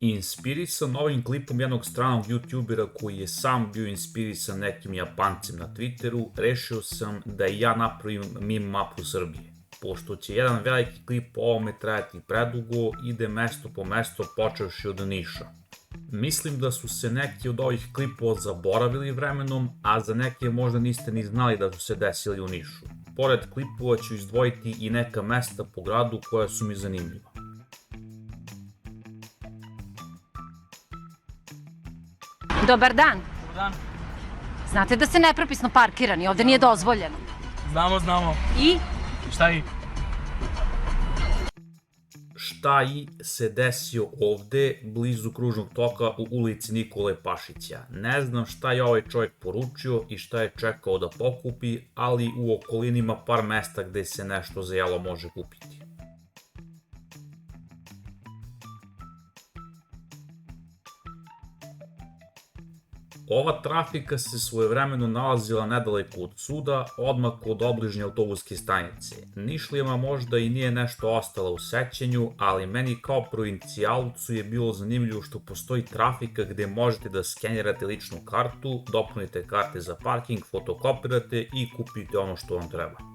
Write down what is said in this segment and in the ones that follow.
Inspirisan ovim klipom jednog stranog youtubera koji je sam bio inspirisan nekim Japancem na Twitteru, rešio sam da i ja napravim meme mapu Srbije. Pošto će jedan veliki klip o ovome trajati predugo, ide mesto po mesto počevši od Niša. Mislim da su se neki od ovih klipova zaboravili vremenom, a za neke možda niste ni znali da su se desili u Nišu. Pored klipova ću izdvojiti i neka mesta po gradu koja su mi zanimljiva. Dobar dan. Dobar dan. Znate da ste nepropisno parkirani, ovde nije dozvoljeno. Znamo. I? Šta i? Šta i se desio ovde, blizu kružnog toka u ulici Nikole Pašića. Ne znam šta je ovaj čovjek poručio i šta je čekao da pokupi, ali u okolini ima par mesta gde se nešto za jelo može kupiti. Ova trafika se svojevremeno nalazila nedaleko od suda, odmah kod obližnje autobuske stanice. Nišlijama možda i nije nešto ostalo u sećanju, ali meni kao provincijalcu je bilo zanimljivo što postoji trafika gde možete da skenirate ličnu kartu, dopunite karte za parking, fotokopirate i kupite ono što vam treba.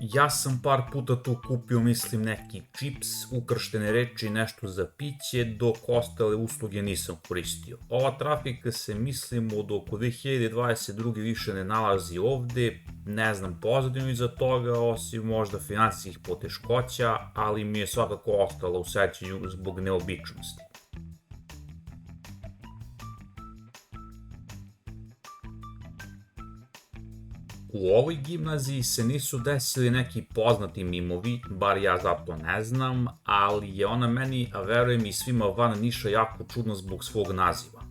Ja sam par puta tu kupio, mislim, neki čips, ukrštene reči i nešto za piće, dok ostale usluge nisam koristio. Ova trafika se, mislim, od oko 2022. više ne nalazi ovde, ne znam pozadinu iza toga, osim možda finansijskih poteškoća, ali mi je svakako ostala u sećanju zbog neobičnosti. U ovoj gimnaziji se nisu desili neki poznati mimovi, bar ja zato ne znam, ali je ona meni, a verujem i svima van Niša, jako čudna zbog svog naziva.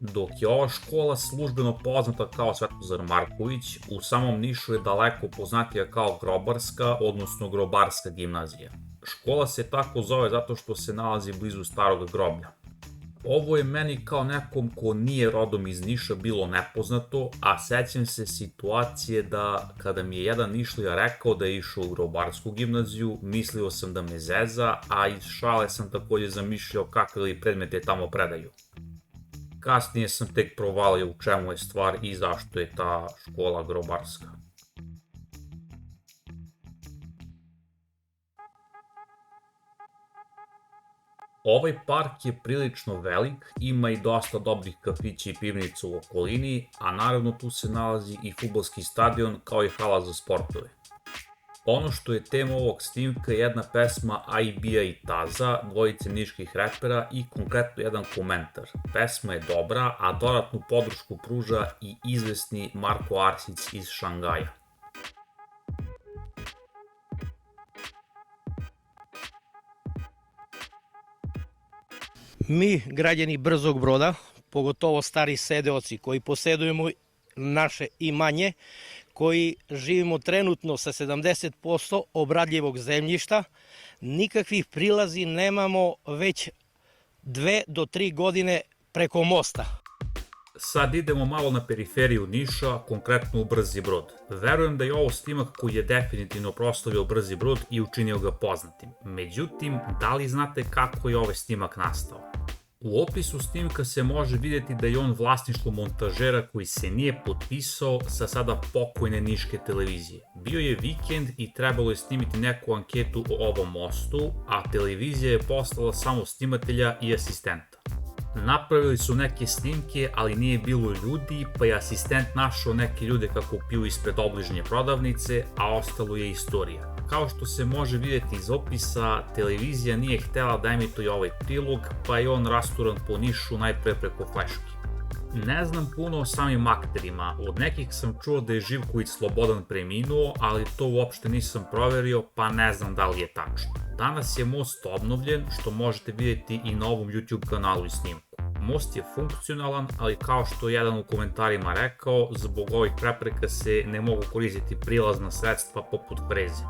Dok je ova škola službeno poznata kao Svetozar Marković, u samom Nišu je daleko poznatija kao Grobarska, odnosno Grobarska gimnazija. Škola se tako zove zato što se nalazi blizu starog groblja. Ovo je meni kao nekom ko nije rodom iz Niša bilo nepoznato, a sećam se situacije da kada mi je jedan Nišlija rekao da je išao u Grobarsku gimnaziju, mislio sam da me zeza, a iz šale sam takođe zamišljao kakve li predmete tamo predaju. Kasnije sam tek provalio u čemu je stvar i zašto je ta škola Grobarska. Ovaj park je prilično velik, ima i dosta dobrih kafića i pivnica u okolini, a naravno tu se nalazi i fudbalski stadion kao i hala za sportove. Ono što je tema ovog snimka je jedna pesma AIB-a i Taza, dvojice niških repera i konkretno jedan komentar. Pesma je dobra, a dodatnu podršku pruža i izvesni Marko Arsic iz Šangaja. Mi, građani Brzog Broda, pogotovo stari sedeoci koji posedujemo naše imanje, koji živimo trenutno sa 70% obradljivog zemljišta, nikakvih prilazi nemamo već 2 do 3 godine preko mosta. Sad idemo malo na periferiju Niša, konkretno u Brzi Brod. Verujem da je ovo snimak koji je definitivno proslavio Brzi Brod i učinio ga poznatim. Međutim, da li znate kako je ovaj snimak nastao? U opisu snimka se može vidjeti da je on vlasništvo montažera koji se nije potpisao sa sada pokojne niške televizije. Bio je vikend i trebalo je snimiti neku anketu o ovom mostu, a televizija je poslala samo snimatelja i asistenta. Napravili su neke snimke, ali nije bilo ljudi, pa je asistent našao neke ljude kako piju ispred obližnje prodavnice, a ostalo je istorija. Kao što se može vidjeti iz opisa, televizija nije htela da emituje ovaj prilog, pa je on rasturan po Nišu najpre preko fleški. Ne znam puno o samim akterima, od nekih sam čuo da je Živković Slobodan preminuo, ali to uopšte nisam proverio, pa ne znam da li je tačno. Danas je most obnovljen, što možete vidjeti i na ovom YouTube kanalu i snimku. Most je funkcionalan, ali kao što je jedan u komentarima rekao, zbog ovih prepreka se ne mogu koristiti prilazna sredstva poput freze.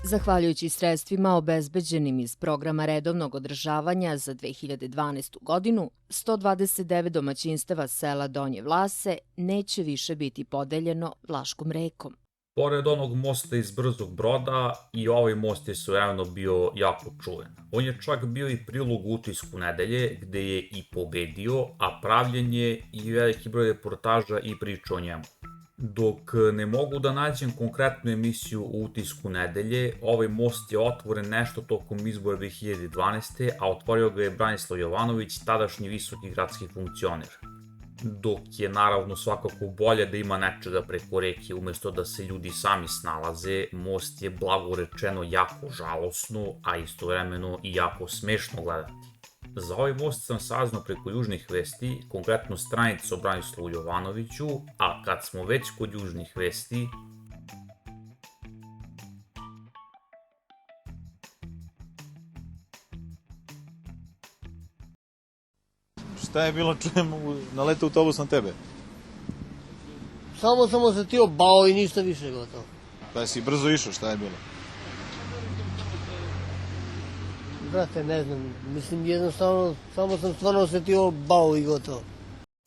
Zahvaljujući sredstvima obezbeđenim iz programa redovnog održavanja za 2012. godinu, 129 domaćinstava sela Donje Vlase neće više biti podeljeno Vlaškom rekom. Pored onog mosta iz Brzog Broda, i ovaj most je svojevremeno bio jako čuven. On je čak bio i prilog u Utisku nedelje, gde je i pobedio, a pravljen je i veliki broj reportaža i priča o njemu. Dok ne mogu da nađem konkretnu emisiju u Utisku nedelje, ovaj most je otvoren nešto tokom izbora 2012. a otvorio ga je Branislav Jovanović, tadašnji visoki gradski funkcioner. Dok je naravno svakako bolje da ima nečega preko reke umesto da se ljudi sami snalaze, most je blago rečeno jako žalosno, a istovremeno i jako smešno gledati. Za ovaj most sam saznao preko južnih vesti, konkretno stranicu o Branislavu Jovanoviću, a kad smo već kod južnih vesti, Šta je bilo, čujem, nalete autobus na tebe? Samo sam osetio bao i ništa više gotovo. Pa si brzo išao, šta je bilo? Brate, ne znam, mislim jednostavno, samo sam stvarno osetio bao i gotovo.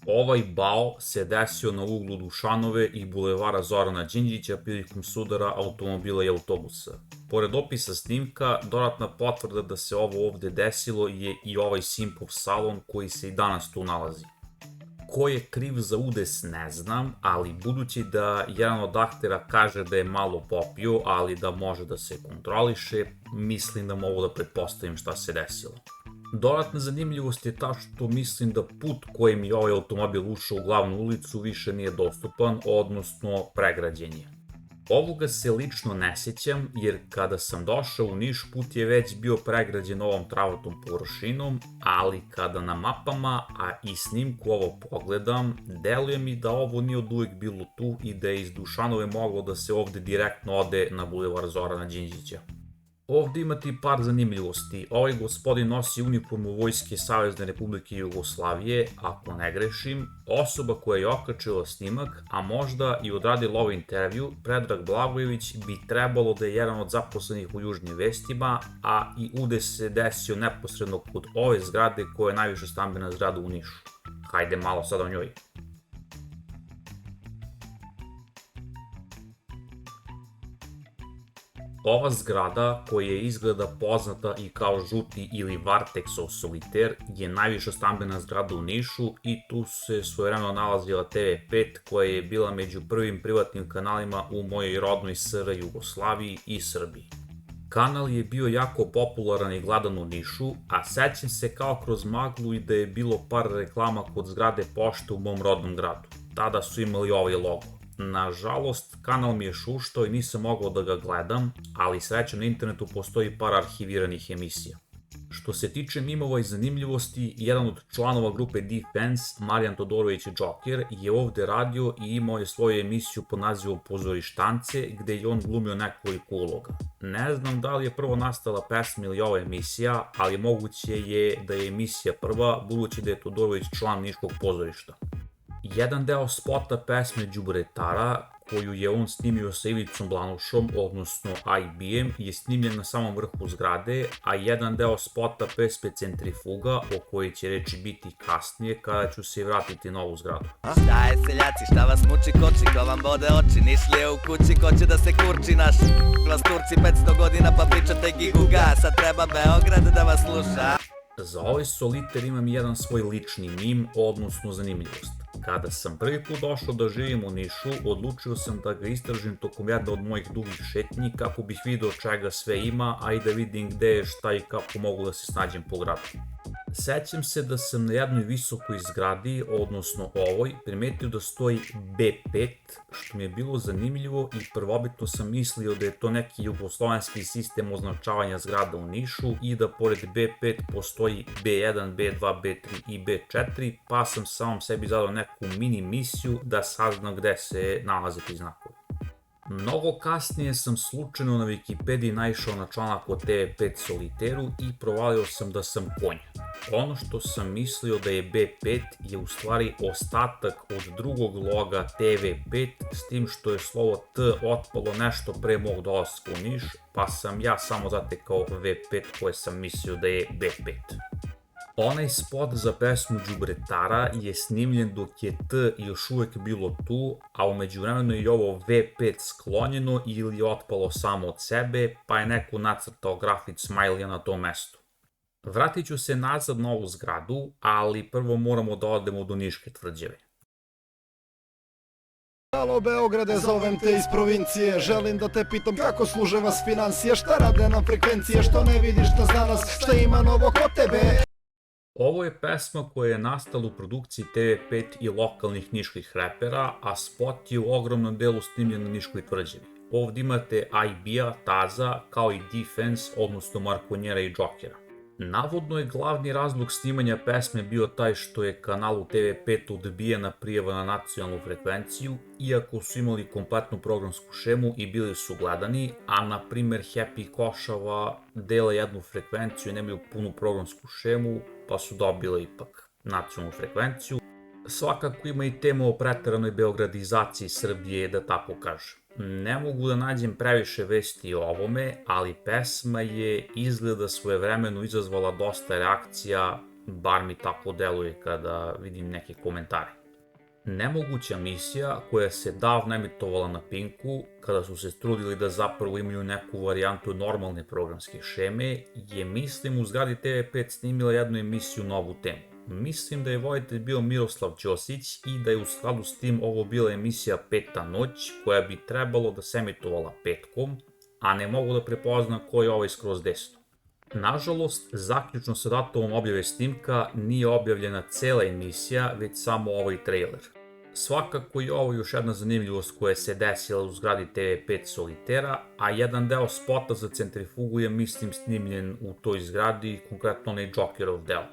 ovaj bao se desio na uglu Dušanove i bulevara Zorana Đinđića prilikom sudara automobila i autobusa. Pored opisa snimka, dodatna potvrda da se ovo ovde desilo je i ovaj Simpov salon koji se i danas tu nalazi. Ko je kriv za udes ne znam, ali budući da jedan od aktera kaže da je malo popio, ali da može da se kontroliše, mislim da mogu da pretpostavim šta se desilo. Dodatna zanimljivost je ta što mislim da put kojim je ovaj automobil ušao u glavnu ulicu više nije dostupan, odnosno pregrađen je. Ovoga se lično ne sjećam, jer kada sam došao u Niš put je već bio pregrađen ovom travatom površinom, ali kada na mapama, a i snimku ovo pogledam, deluje mi da ovo nije od uvek bilo tu i da je iz Dušanove moglo da se ovde direktno ode na bulevar Zorana Đinđića. Ovde imate i par zanimljivosti. Ovaj gospodin nosi uniformu Vojske Savezne Republike Jugoslavije, ako ne grešim. Osoba koja je okačila snimak, a možda i odradila ovaj intervju, Predrag Blagojević, bi trebalo da je jedan od zaposlenih u Južnim vestima, a i udes se desio neposredno kod ove zgrade koja je najviša stambena zgrada u Nišu. Hajde malo sada o njoj. Ova zgrada, koja je izgleda poznata i kao žuti ili Varteksov soliter, je najviša stambena zgrada u Nišu i tu se svojevremeno nalazila TV5 koja je bila među prvim privatnim kanalima u mojoj rodnoj SR Jugoslaviji i Srbiji. Kanal je bio jako popularan i gledan u Nišu, a sećam se kao kroz maglu i da je bilo par reklama kod zgrade pošte u mom rodnom gradu. Tada su imali ovaj logo. Nažalost, kanal mi je šuštao i nisam mogao da ga gledam, ali srećom na internetu postoji par arhiviranih emisija. Što se tiče mimova i zanimljivosti, jedan od članova grupe Defense, Marijan Todorović Joker, je ovde radio i imao je svoju emisiju pod nazivom Pozorištance, gde je on glumio nekoliko uloga. Ne znam da li je prvo nastala pesma ili ova emisija, ali moguće je da je emisija prva, budući da je Todorović član Niškog pozorišta. Jedan deo spota pesme Đubretara, koju je on snimio sa Ivicom Blanušom, odnosno IBM, je snimljen na samom vrhu zgrade, a jedan deo spota pesme Centrifuga, o kojoj će reći biti kasnije, kada ću se vratiti na ovu zgradu. Šta je seljaci, šta vas muči koči, ko vam bode oči, Nišlije u kući, ko će da se kurči naš vas Turci 500 godina pa pričate giguga, sad treba Beograd da vas sluša. Za ovaj soliter imam jedan svoj lični mim, odnosno zanimljivost. Kada sam prvi put došao da živim u Nišu, odlučio sam da ga istražim tokom jedna od mojih dugih šetnji kako bih video čega sve ima, a i da vidim gde je šta i kako mogu da se snađem po gradu. Sećam se da sam na jednoj visokoj zgradi, odnosno ovoj, primetio da stoji B5, što mi je bilo zanimljivo i prvobitno sam mislio da je to neki jugoslovenski sistem označavanja zgrada u Nišu i da pored B5 postoji B1, B2, B3 i B4, pa sam samom sebi zadao neku mini misiju da saznam gde se nalaze ti znakovi. Mnogo kasnije sam slučajno na Wikipediji naišao na članak o TV5 soliteru i provalio sam da sam konj. Ono što sam mislio da je B5 je u stvari ostatak od drugog loga TV5, s tim što je slovo T otpalo nešto pre mog dolaska u Niš, pa sam ja samo zatekao V5 koje sam mislio da je B5. Onaj spot za pesmu Đubretara je snimljen dok je T još uvijek bilo tu, a u međuvremenu je ovo V5 sklonjeno ili otpalo samo od sebe, pa je neko nacrtao grafit smajlija na tom mestu. Vratit ću se nazad na ovu zgradu, ali prvo moramo da odemo do Niške tvrđave. Alo Beograde, zovem te iz provincije, želim da te pitam kako služe vas financije, šta rade na frekvencije, što ne vidiš nas danas, šta ima novo kod tebe? Ovo je pesma koja je nastala u produkciji TV5 i lokalnih niških repera, a spot je u ogromnom delu snimljen na Niškoj tvrđavi. Ovdje imate IB-a, Taza, kao i Defense, odnosno Markonjera i Džokera. Navodno je glavni razlog snimanja pesme bio taj što je kanalu TV5 odbijena prijava na nacionalnu frekvenciju, iako su imali kompletnu programsku šemu i bili su gledani, a na primjer Happy Košava dele jednu frekvenciju i nemaju punu programsku šemu, pa su dobile ipak nacionalnu frekvenciju. Svakako ima i tema o preteranoj beogradizaciji Srbije, da tako kažem. Ne mogu da nađem previše vesti o ovome, ali pesma je izgleda svojevremeno izazvala dosta reakcija, bar mi tako deluje kada vidim neke komentare. Nemoguća misija koja se davno emitovala na Pinku, kada su se trudili da zapravo imaju neku varijantu normalne programske šeme, je mislim u zgradi TV5 snimila jednu emisiju na ovu temu. Mislim da je voditelj bio Miroslav Ćosić i da je u skladu s tim ovo bila emisija Peta noć, koja bi trebalo da se emitovala petkom, a ne mogu da prepoznam ko je ovaj skroz desno. Nažalost, zaključno sa datumom objave snimka nije objavljena cela emisija, već samo ovaj trailer. Svakako je ovo još jedna zanimljivost koja se desila u zgradi TV5 Solitera, a jedan deo spota za centrifugu je mislim snimljen u toj zgradi, konkretno onaj Džokerov deo.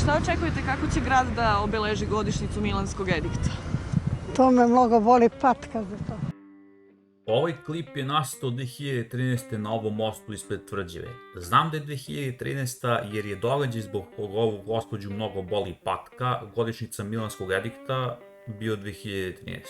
Šta očekujete kako će grad da obeleži godišnjicu Milanskog edikta? To me mnogo boli patka za to. Ovaj klip je nastao 2013. na ovom mostu ispred tvrđave. Znam da je 2013. jer je događaj zbog koga ovu gospođu mnogo boli patka, godišnjica Milanskog edikta, bio 2013.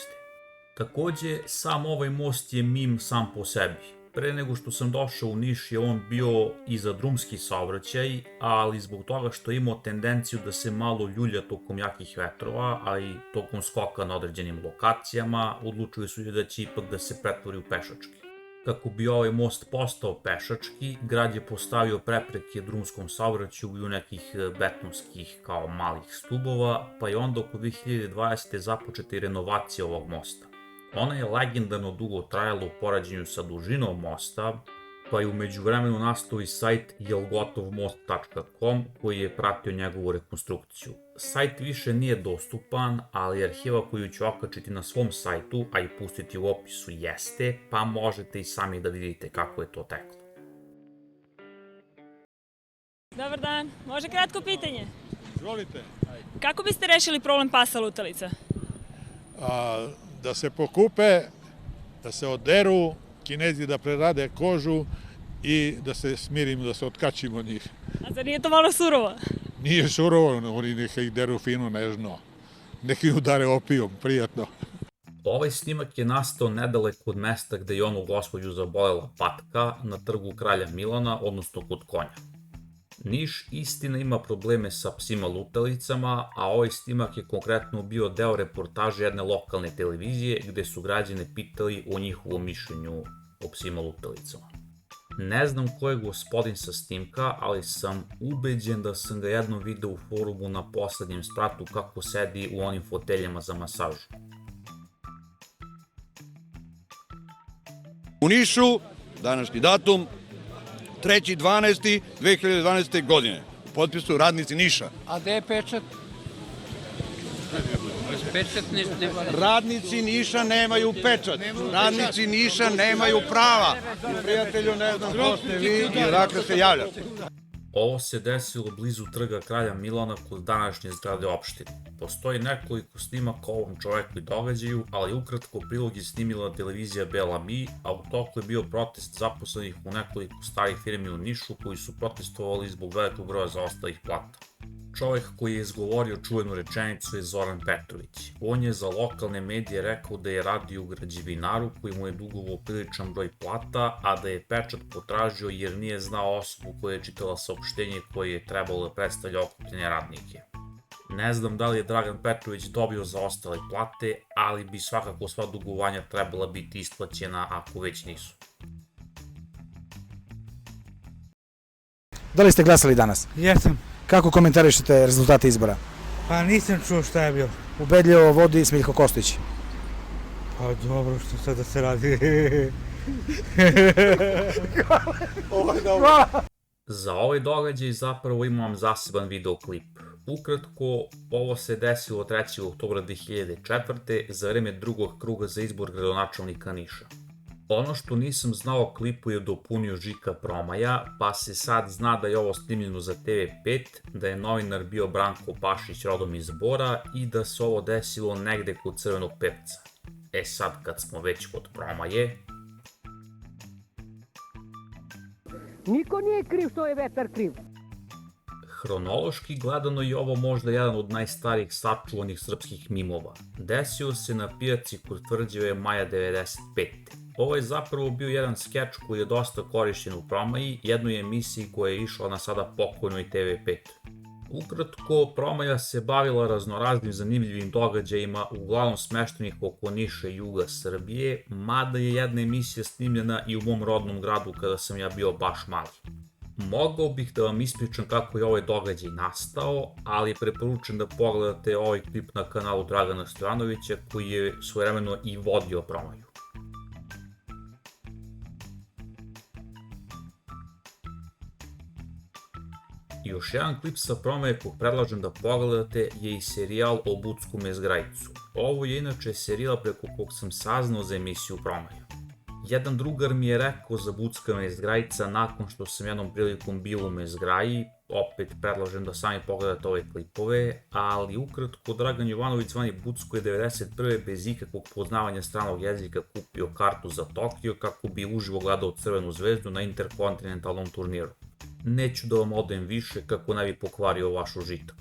Takođe, sam ovaj most je mim sam po sebi. Pre nego što sam došao u Niš je on bio i za drumski saobraćaj, ali zbog toga što je imao tendenciju da se malo ljulja tokom jakih vetrova, a i tokom skoka na određenim lokacijama, odlučili su da će ipak da se pretvori u pešački. Kako bi ovaj most postao pešački, grad je postavio prepreke drumskom saobraćaju i u nekih betonskih kao malih stubova, pa je onda oko 2020. započeta i renovacija ovog mosta. Ona je legendarno dugo trajala u poređenju sa dužinom mosta, pa je u međuvremenu nastao i sajt jelgotovmost.com koji je pratio njegovu rekonstrukciju. Sajt više nije dostupan, ali arhiva koju ću okačiti na svom sajtu, a i pustiti u opisu jeste, pa možete i sami da vidite kako je to teklo. Dobar dan, može kratko pitanje? Izvolite. Kako biste rešili problem pasa lutalica? Da se pokupe, da se oderu, Kinezi da prerade kožu i da se smirimo, da se otkačimo od njih. A zar nije to malo surovo? Nije surovo, oni neka ih deru fino, nežno. Neki udare opijom, prijatno. Ovaj snimak je nastao nedaleko od mesta gde je onu gospođu zabolela patka, na trgu Kralja Milana, odnosno kod konja. Niš istina ima probleme sa psima lutalicama, a ovaj snimak je konkretno bio deo reportaže jedne lokalne televizije gde su građane pitali o njihovom mišljenju o psima lutalicama. Ne znam ko je gospodin sa snimka, ali sam ubeđen da sam ga jednom video u forumu na poslednjem spratu kako sedi u onim foteljama za masažu. U Nišu, današnji datum, 3.12.2012. godine. U potpisu radnici Niša. A gde je pečat? Radnici Niša nemaju pečat. Radnici Niša nemaju prava. Prijatelju, ne znam ko ste vi i odakle se javljate. Ovo se desilo blizu trga Kralja Milana kod današnje zgrade opštine. Postoji nekoliko snimaka o ovom čoveku i događaju, ali ukratko prilog je snimila televizija Bela Mi, a u toku je bio protest zaposlenih u nekoliko starih firmi u Nišu koji su protestovali zbog velikog broja zaostalih plata. Čovjek koji je izgovorio čuvenu rečenicu je Zoran Petrović. On je za lokalne medije rekao da je radio u građevinaru koji mu je dugovao priličan broj plata, a da je pečat potražio jer nije znao osobu koja je čitala saopštenje koje je trebalo da predstavlja okupljene radnike. Ne znam da li je Dragan Petrović dobio zaostale plate, ali bi svakako sva dugovanja trebala biti isplaćena ako već nisu. Da li ste glasali danas? Jesam. Kako komentarišete rezultate izbora? Pa nisam čuo šta je bilo. Ubedljivo vodi Smiljko Kostić. Pa dobro, što sad da se radi. Za ovaj događaj zapravo imam zaseban videoklip. Ukratko, ovo se desilo 3. oktobra 2004. za vreme drugog kruga za izbor gradonačelnika Niša. Ono što nisam znao o klipu je dopunio Žika Promaja, pa se sad zna da je ovo snimljeno za TV5, da je novinar bio Branko Pašić rodom iz Bora i da se ovo desilo negde kod Crvenog pevca. E sad kad smo već kod Promaje... Niko nije kriv što je vetar kriv. Hronološki gledano je ovo možda jedan od najstarijih sačuvanih srpskih mimova. Desio se na pijaci kod Tvrđave maja 95. Ovo je zapravo bio jedan skeč koji je dosta korišćen u Promaji, jednoj emisiji koja je išla na sada pokojnoj TV5. Ukratko, Promaja se bavila raznoraznim zanimljivim događajima, uglavnom smeštenih oko Niša i juga Srbije, mada je jedna emisija snimljena i u mom rodnom gradu kada sam ja bio baš mali. Mogao bih da vam ispričam kako je ovaj događaj nastao, ali preporučujem da pogledate ovaj klip na kanalu Dragana Stojanovića koji je svojevremeno i vodio Promaju. Još jedan klip sa Promaje kog predlažem da pogledate je i serijal o Buckom Ezgrajcu. Ovo je inače serijal preko kog sam saznao za emisiju Promaja. Jedan drugar mi je rekao za Bucka Mezgrajca nakon što sam jednom prilikom bio u Mezgraji, opet predlažem da sami pogledate ove klipove, ali ukratko Dragan Jovanović zvani Bucko je 1991. bez ikakvog poznavanja stranog jezika kupio kartu za Tokio kako bi uživo gledao Crvenu zvezdu na interkontinentalnom turniru. Neću da vam odajem više kako ne bi pokvario vaš užitak.